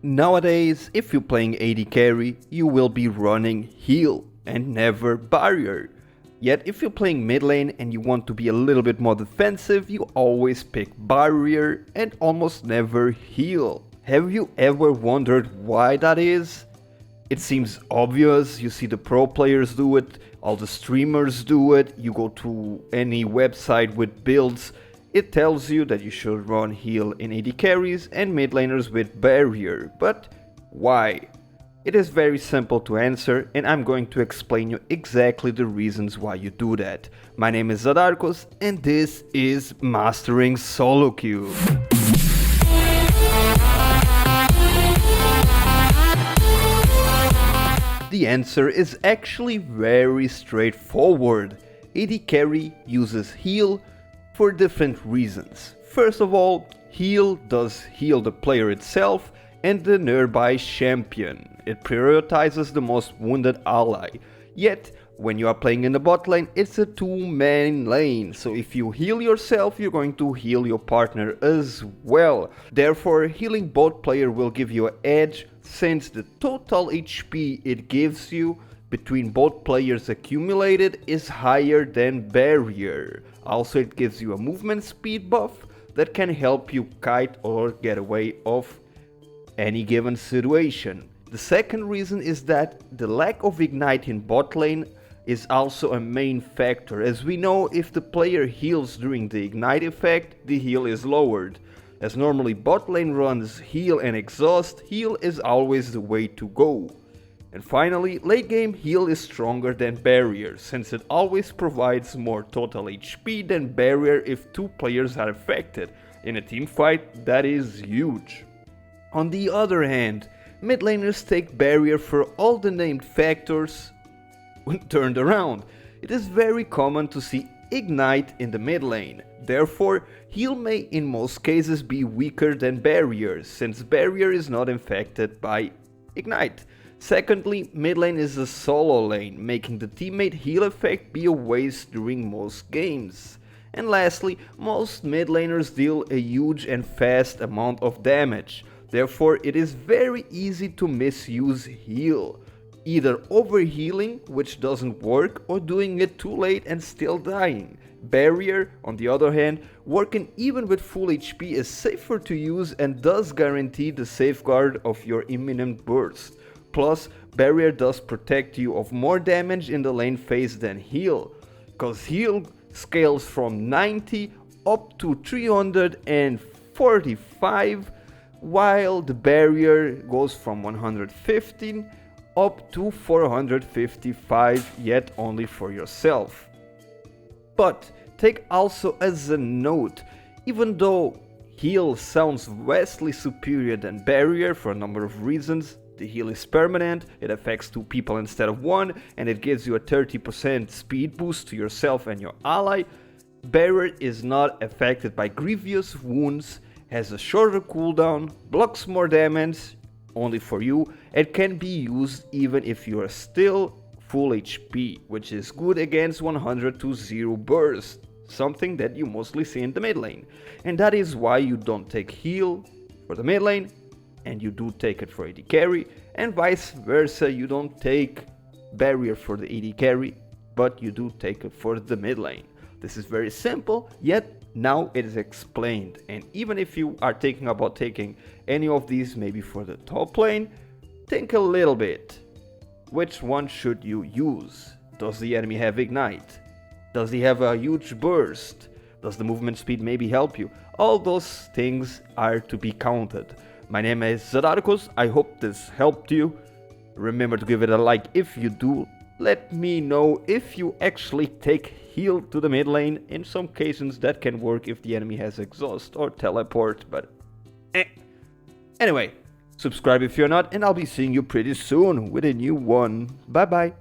Nowadays, if you're playing AD carry, you will be running heal and never barrier. Yet if you're playing mid lane and you want to be a little bit more defensive, you always pick barrier and almost never heal. Have you ever wondered why that is? It seems obvious, you see the pro players do it, all the streamers do it, you go to any website with builds, it tells you that you should run heal in AD carries and mid laners with barrier, but why? It is very simple to answer and I'm going to explain you exactly the reasons why you do that. My name is Zadarkus and this is Mastering SoloQ. The answer is actually very straightforward. AD carry uses heal for different reasons. First of all, heal does heal the player itself and the nearby champion. It prioritizes the most wounded ally. Yet, when you are playing in the bot lane, it's a two-man lane, so if you heal yourself, you're going to heal your partner as well. Therefore, healing bot player will give you an edge, since the total HP it gives you between both players accumulated is higher than barrier. Also, it gives you a movement speed buff that can help you kite or get away of any given situation. The second reason is that the lack of ignite in bot lane is also a main factor. As we know, if the player heals during the ignite effect, the heal is lowered. As normally bot lane runs heal and exhaust, heal is always the way to go. And finally, late game heal is stronger than barrier, since it always provides more total HP than barrier if two players are affected. In a team fight, that is huge. On the other hand, mid laners take barrier for all the named factors when turned around. It is very common to see ignite in the mid lane. Therefore, heal may in most cases be weaker than barrier, since barrier is not infected by ignite. Secondly, mid lane is a solo lane, making the teammate heal effect be a waste during most games. And lastly, most mid laners deal a huge and fast amount of damage. Therefore, it is very easy to misuse heal, either overhealing, which doesn't work, or doing it too late and still dying. Barrier, on the other hand, working even with full HP is safer to use and does guarantee the safeguard of your imminent burst. Plus, barrier does protect you of more damage in the lane phase than heal, cause heal scales from 90 up to 345, while the barrier goes from 115 up to 455, yet only for yourself. But take also as a note, even though heal sounds vastly superior than barrier for a number of reasons, the heal is permanent, it affects two people instead of one, and it gives you a 30% speed boost to yourself and your ally. Barrier is not affected by grievous wounds, has a shorter cooldown, blocks more damage, only for you, and can be used even if you are still full HP, which is good against 100 to 0 burst, something that you mostly see in the mid lane. And that is why you don't take heal for the mid lane, and you do take it for AD carry, and vice versa, you don't take barrier for the AD carry, but you do take it for the mid lane. This is very simple, yet now it is explained, and even if you are thinking about taking any of these maybe for the top lane, think a little bit. Which one should you use? Does the enemy have ignite? Does he have a huge burst? Does the movement speed maybe help you? All those things are to be counted. My name is Zadarkus, I hope this helped you. Remember to give it a like if you do. Let me know if you actually take heal to the mid lane. In some cases that can work if the enemy has exhaust or teleport, but Anyway, subscribe if you're not, and I'll be seeing you pretty soon with a new one. Bye bye.